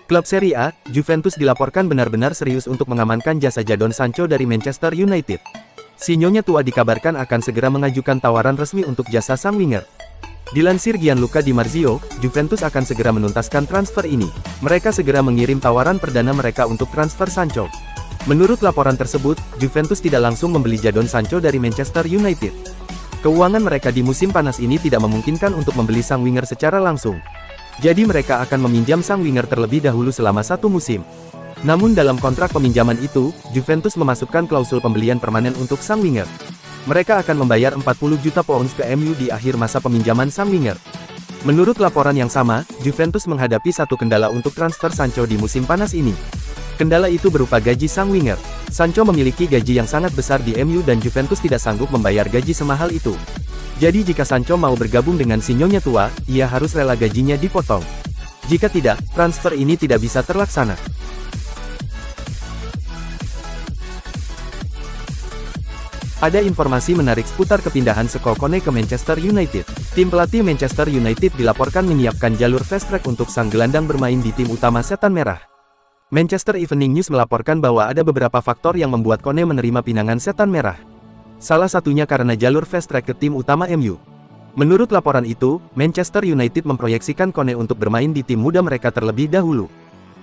Klub Serie A, Juventus dilaporkan benar-benar serius untuk mengamankan jasa Jadon Sancho dari Manchester United. Si Nyonya tua dikabarkan akan segera mengajukan tawaran resmi untuk jasa sang winger. Dilansir Gianluca Di Marzio, Juventus akan segera menuntaskan transfer ini. Mereka segera mengirim tawaran perdana mereka untuk transfer Sancho. Menurut laporan tersebut, Juventus tidak langsung membeli Jadon Sancho dari Manchester United. Keuangan mereka di musim panas ini tidak memungkinkan untuk membeli sang winger secara langsung. Jadi mereka akan meminjam sang winger terlebih dahulu selama 1 musim. Namun dalam kontrak peminjaman itu, Juventus memasukkan klausul pembelian permanen untuk sang winger. Mereka akan membayar 40 juta pounds ke MU di akhir masa peminjaman sang winger. Menurut laporan yang sama, Juventus menghadapi satu kendala untuk transfer Sancho di musim panas ini. Kendala itu berupa gaji sang winger. Sancho memiliki gaji yang sangat besar di MU dan Juventus tidak sanggup membayar gaji semahal itu. Jadi jika Sancho mau bergabung dengan si Nyonya tua, ia harus rela gajinya dipotong. Jika tidak, transfer ini tidak bisa terlaksana. Ada informasi menarik seputar kepindahan Seko Kone ke Manchester United. Tim pelatih Manchester United dilaporkan menyiapkan jalur fast track untuk sang gelandang bermain di tim utama Setan Merah. Manchester Evening News melaporkan bahwa ada beberapa faktor yang membuat Kone menerima pinangan Setan Merah. Salah satunya karena jalur fast track ke tim utama MU. Menurut laporan itu, Manchester United memproyeksikan Kone untuk bermain di tim muda mereka terlebih dahulu.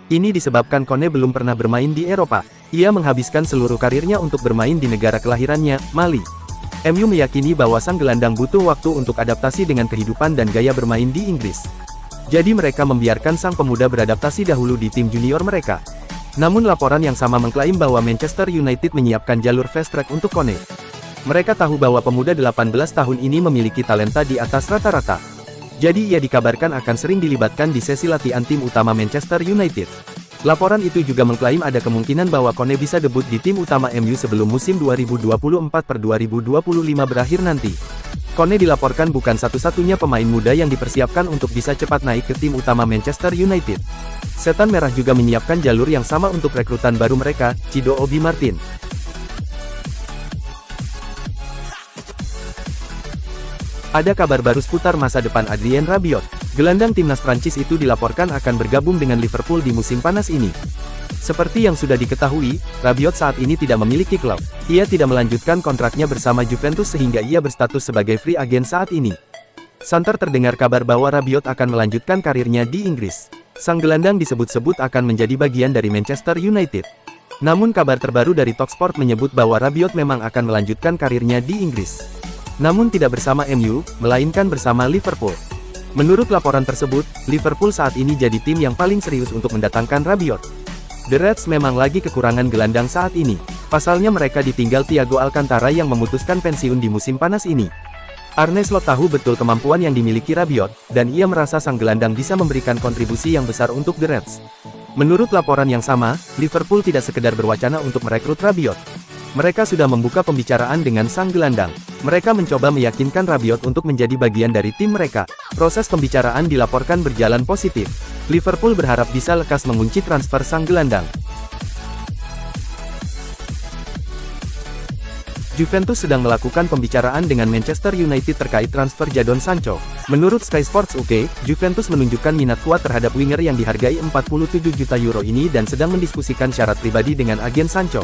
Ini disebabkan Kone belum pernah bermain di Eropa. Ia menghabiskan seluruh karirnya untuk bermain di negara kelahirannya, Mali. MU meyakini bahwa sang gelandang butuh waktu untuk adaptasi dengan kehidupan dan gaya bermain di Inggris. Jadi mereka membiarkan sang pemuda beradaptasi dahulu di tim junior mereka. Namun laporan yang sama mengklaim bahwa Manchester United menyiapkan jalur fast track untuk Kone. Mereka tahu bahwa pemuda 18 tahun ini memiliki talenta di atas rata-rata. Jadi ia dikabarkan akan sering dilibatkan di sesi latihan tim utama Manchester United. Laporan itu juga mengklaim ada kemungkinan bahwa Kone bisa debut di tim utama MU sebelum musim 2024-2025 berakhir nanti. Kone dilaporkan bukan satu-satunya pemain muda yang dipersiapkan untuk bisa cepat naik ke tim utama Manchester United. Setan Merah juga menyiapkan jalur yang sama untuk rekrutan baru mereka, Cido Obi Martin. Ada kabar baru seputar masa depan Adrien Rabiot. Gelandang timnas Prancis itu dilaporkan akan bergabung dengan Liverpool di musim panas ini. Seperti yang sudah diketahui, Rabiot saat ini tidak memiliki klub. Ia tidak melanjutkan kontraknya bersama Juventus sehingga ia berstatus sebagai free agent saat ini. Santer terdengar kabar bahwa Rabiot akan melanjutkan karirnya di Inggris. Sang gelandang disebut-sebut akan menjadi bagian dari Manchester United. Namun kabar terbaru dari Talksport menyebut bahwa Rabiot memang akan melanjutkan karirnya di Inggris. Namun tidak bersama MU, melainkan bersama Liverpool. Menurut laporan tersebut, Liverpool saat ini jadi tim yang paling serius untuk mendatangkan Rabiot. The Reds memang lagi kekurangan gelandang saat ini. Pasalnya mereka ditinggal Thiago Alcantara yang memutuskan pensiun di musim panas ini. Arne Slot tahu betul kemampuan yang dimiliki Rabiot, dan ia merasa sang gelandang bisa memberikan kontribusi yang besar untuk The Reds. Menurut laporan yang sama, Liverpool tidak sekedar berwacana untuk merekrut Rabiot. Mereka sudah membuka pembicaraan dengan sang gelandang. Mereka mencoba meyakinkan Rabiot untuk menjadi bagian dari tim mereka. Proses pembicaraan dilaporkan berjalan positif. Liverpool berharap bisa lekas mengunci transfer sang gelandang. Juventus sedang melakukan pembicaraan dengan Manchester United terkait transfer Jadon Sancho. Menurut Sky Sports UK, Juventus menunjukkan minat kuat terhadap winger yang dihargai 47 juta euro ini dan sedang mendiskusikan syarat pribadi dengan agen Sancho.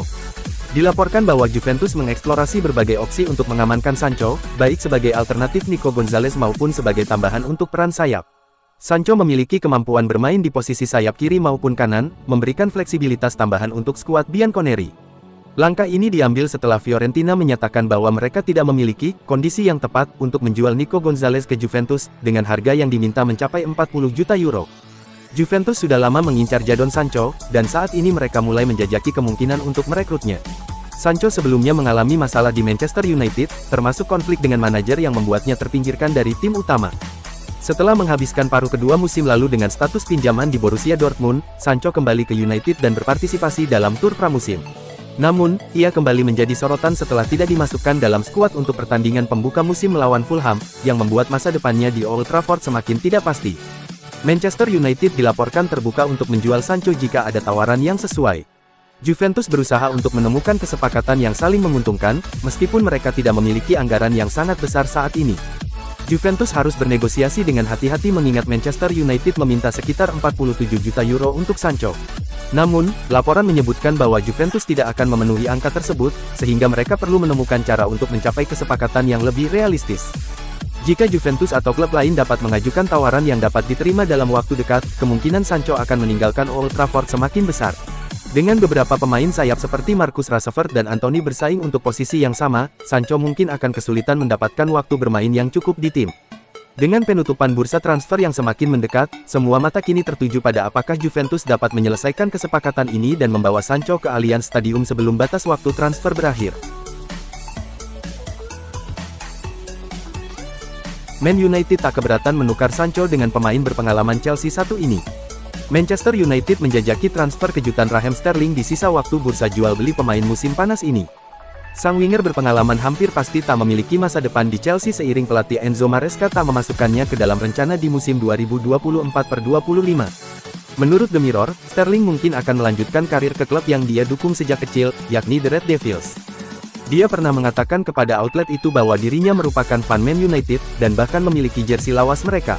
Dilaporkan bahwa Juventus mengeksplorasi berbagai opsi untuk mengamankan Sancho, baik sebagai alternatif Nico Gonzalez maupun sebagai tambahan untuk peran sayap. Sancho memiliki kemampuan bermain di posisi sayap kiri maupun kanan, memberikan fleksibilitas tambahan untuk skuad Bianconeri. Langkah ini diambil setelah Fiorentina menyatakan bahwa mereka tidak memiliki kondisi yang tepat untuk menjual Nico Gonzalez ke Juventus, dengan harga yang diminta mencapai 40 juta euro. Juventus sudah lama mengincar Jadon Sancho, dan saat ini mereka mulai menjajaki kemungkinan untuk merekrutnya. Sancho sebelumnya mengalami masalah di Manchester United, termasuk konflik dengan manajer yang membuatnya terpinggirkan dari tim utama. Setelah menghabiskan paruh kedua musim lalu dengan status pinjaman di Borussia Dortmund, Sancho kembali ke United dan berpartisipasi dalam tur pramusim. Namun, ia kembali menjadi sorotan setelah tidak dimasukkan dalam skuad untuk pertandingan pembuka musim melawan Fulham, yang membuat masa depannya di Old Trafford semakin tidak pasti. Manchester United dilaporkan terbuka untuk menjual Sancho jika ada tawaran yang sesuai. Juventus berusaha untuk menemukan kesepakatan yang saling menguntungkan, meskipun mereka tidak memiliki anggaran yang sangat besar saat ini. Juventus harus bernegosiasi dengan hati-hati mengingat Manchester United meminta sekitar 47 juta euro untuk Sancho. Namun, laporan menyebutkan bahwa Juventus tidak akan memenuhi angka tersebut, sehingga mereka perlu menemukan cara untuk mencapai kesepakatan yang lebih realistis. Jika Juventus atau klub lain dapat mengajukan tawaran yang dapat diterima dalam waktu dekat, kemungkinan Sancho akan meninggalkan Old Trafford semakin besar. Dengan beberapa pemain sayap seperti Marcus Rashford dan Anthony bersaing untuk posisi yang sama, Sancho mungkin akan kesulitan mendapatkan waktu bermain yang cukup di tim. Dengan penutupan bursa transfer yang semakin mendekat, semua mata kini tertuju pada apakah Juventus dapat menyelesaikan kesepakatan ini dan membawa Sancho ke Allianz Stadium sebelum batas waktu transfer berakhir. Man United tak keberatan menukar Sancho dengan pemain berpengalaman Chelsea satu ini. Manchester United menjajaki transfer kejutan Raheem Sterling di sisa waktu bursa jual beli pemain musim panas ini. Sang winger berpengalaman hampir pasti tak memiliki masa depan di Chelsea seiring pelatih Enzo Maresca tak memasukkannya ke dalam rencana di musim 2024-25. Menurut The Mirror, Sterling mungkin akan melanjutkan karir ke klub yang dia dukung sejak kecil, yakni The Red Devils. Dia pernah mengatakan kepada outlet itu bahwa dirinya merupakan fan Man United, dan bahkan memiliki jersey lawas mereka.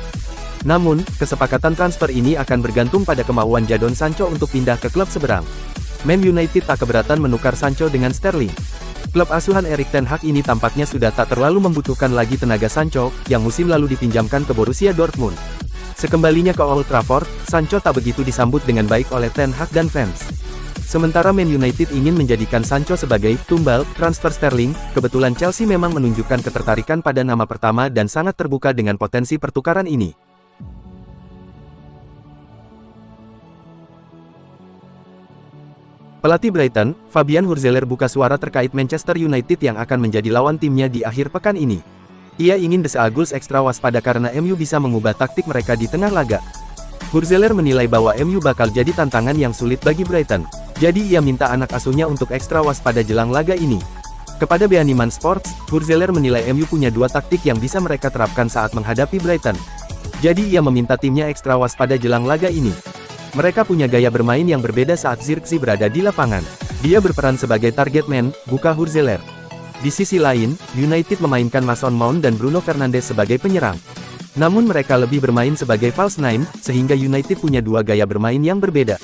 Namun, kesepakatan transfer ini akan bergantung pada kemauan Jadon Sancho untuk pindah ke klub seberang. Man United tak keberatan menukar Sancho dengan Sterling. Klub asuhan Erik ten Hag ini tampaknya sudah tak terlalu membutuhkan lagi tenaga Sancho, yang musim lalu dipinjamkan ke Borussia Dortmund. Sekembalinya ke Old Trafford, Sancho tak begitu disambut dengan baik oleh ten Hag dan fans. Sementara Man United ingin menjadikan Sancho sebagai tumbal transfer Sterling, kebetulan Chelsea memang menunjukkan ketertarikan pada nama pertama dan sangat terbuka dengan potensi pertukaran ini. Pelatih Brighton, Fabian Hurzeler buka suara terkait Manchester United yang akan menjadi lawan timnya di akhir pekan ini. Ia ingin The Seagulls ekstra waspada karena MU bisa mengubah taktik mereka di tengah laga. Hurzeler menilai bahwa MU bakal jadi tantangan yang sulit bagi Brighton. Jadi ia minta anak asuhnya untuk ekstra waspada jelang laga ini. Kepada Beaniman Sports, Hurzeler menilai MU punya dua taktik yang bisa mereka terapkan saat menghadapi Brighton. Jadi ia meminta timnya ekstra waspada jelang laga ini. Mereka punya gaya bermain yang berbeda saat Zirkzee berada di lapangan. Dia berperan sebagai target man, buka Hurzeler. Di sisi lain, United memainkan Mason Mount dan Bruno Fernandes sebagai penyerang. Namun mereka lebih bermain sebagai false nine, sehingga United punya dua gaya bermain yang berbeda.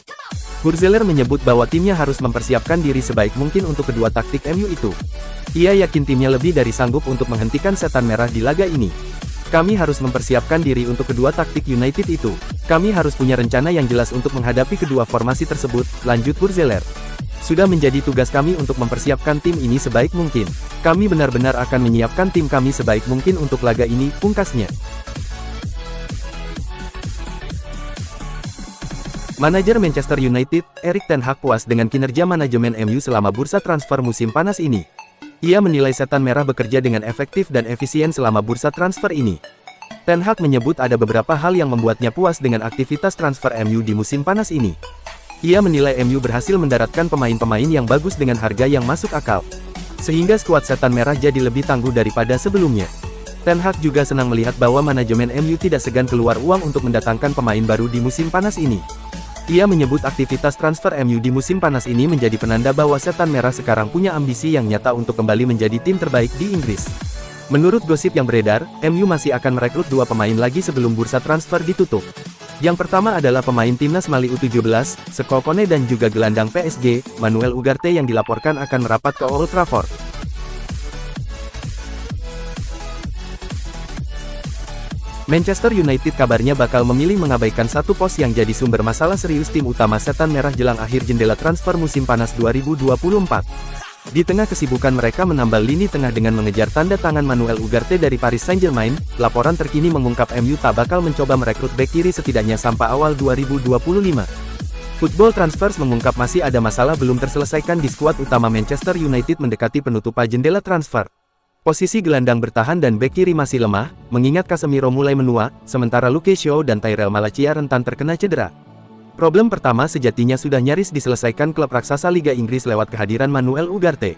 Hurzeler menyebut bahwa timnya harus mempersiapkan diri sebaik mungkin untuk kedua taktik MU itu. Ia yakin timnya lebih dari sanggup untuk menghentikan setan merah di laga ini. Kami harus mempersiapkan diri untuk kedua taktik United itu. Kami harus punya rencana yang jelas untuk menghadapi kedua formasi tersebut, lanjut Hurzeler. Sudah menjadi tugas kami untuk mempersiapkan tim ini sebaik mungkin. Kami benar-benar akan menyiapkan tim kami sebaik mungkin untuk laga ini, pungkasnya. Manajer Manchester United, Erik ten Hag puas dengan kinerja manajemen MU selama bursa transfer musim panas ini. Ia menilai setan merah bekerja dengan efektif dan efisien selama bursa transfer ini. Ten Hag menyebut ada beberapa hal yang membuatnya puas dengan aktivitas transfer MU di musim panas ini. Ia menilai MU berhasil mendaratkan pemain-pemain yang bagus dengan harga yang masuk akal. Sehingga skuad setan merah jadi lebih tangguh daripada sebelumnya. Ten Hag juga senang melihat bahwa manajemen MU tidak segan keluar uang untuk mendatangkan pemain baru di musim panas ini. Ia menyebut aktivitas transfer MU di musim panas ini menjadi penanda bahwa setan merah sekarang punya ambisi yang nyata untuk kembali menjadi tim terbaik di Inggris. Menurut gosip yang beredar, MU masih akan merekrut dua pemain lagi sebelum bursa transfer ditutup. Yang pertama adalah pemain timnas Mali U17, Sekol Kone dan juga gelandang PSG, Manuel Ugarte yang dilaporkan akan merapat ke Old Trafford. Manchester United kabarnya bakal memilih mengabaikan satu pos yang jadi sumber masalah serius tim utama setan merah jelang akhir jendela transfer musim panas 2024. Di tengah kesibukan mereka menambal lini tengah dengan mengejar tanda tangan Manuel Ugarte dari Paris Saint-Germain, laporan terkini mengungkap MU tak bakal mencoba merekrut bek kiri setidaknya sampai awal 2025. Football Transfers mengungkap masih ada masalah belum terselesaikan di skuad utama Manchester United mendekati penutupan jendela transfer. Posisi gelandang bertahan dan bek kiri masih lemah, mengingat Casemiro mulai menua, sementara Luke Shaw dan Tyrell Malacia rentan terkena cedera. Problem pertama sejatinya sudah nyaris diselesaikan klub raksasa Liga Inggris lewat kehadiran Manuel Ugarte.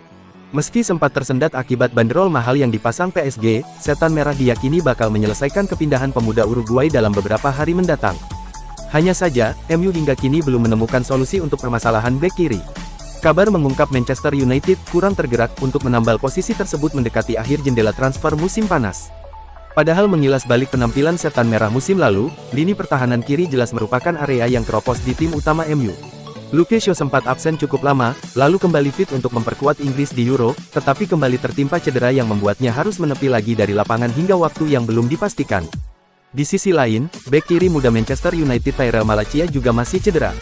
Meski sempat tersendat akibat banderol mahal yang dipasang PSG, setan merah diyakini bakal menyelesaikan kepindahan pemuda Uruguay dalam beberapa hari mendatang. Hanya saja, MU hingga kini belum menemukan solusi untuk permasalahan bek kiri. Kabar mengungkap Manchester United kurang tergerak untuk menambal posisi tersebut mendekati akhir jendela transfer musim panas. Padahal mengilas balik penampilan Setan Merah musim lalu, lini pertahanan kiri jelas merupakan area yang keropos di tim utama MU. Luke Shaw sempat absen cukup lama, lalu kembali fit untuk memperkuat Inggris di Euro, tetapi kembali tertimpa cedera yang membuatnya harus menepi lagi dari lapangan hingga waktu yang belum dipastikan. Di sisi lain, bek kiri muda Manchester United Tyrell Malacia juga masih cedera.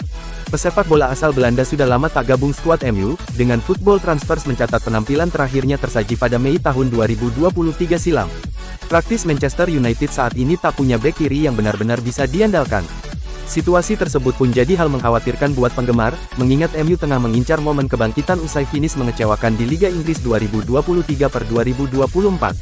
Pesepak bola asal Belanda sudah lama tak gabung skuad MU, dengan Football Transfers mencatat penampilan terakhirnya tersaji pada Mei tahun 2023 silam. Praktis Manchester United saat ini tak punya bek kiri yang benar-benar bisa diandalkan. Situasi tersebut pun jadi hal mengkhawatirkan buat penggemar, mengingat MU tengah mengincar momen kebangkitan usai finish mengecewakan di Liga Inggris 2023/2024.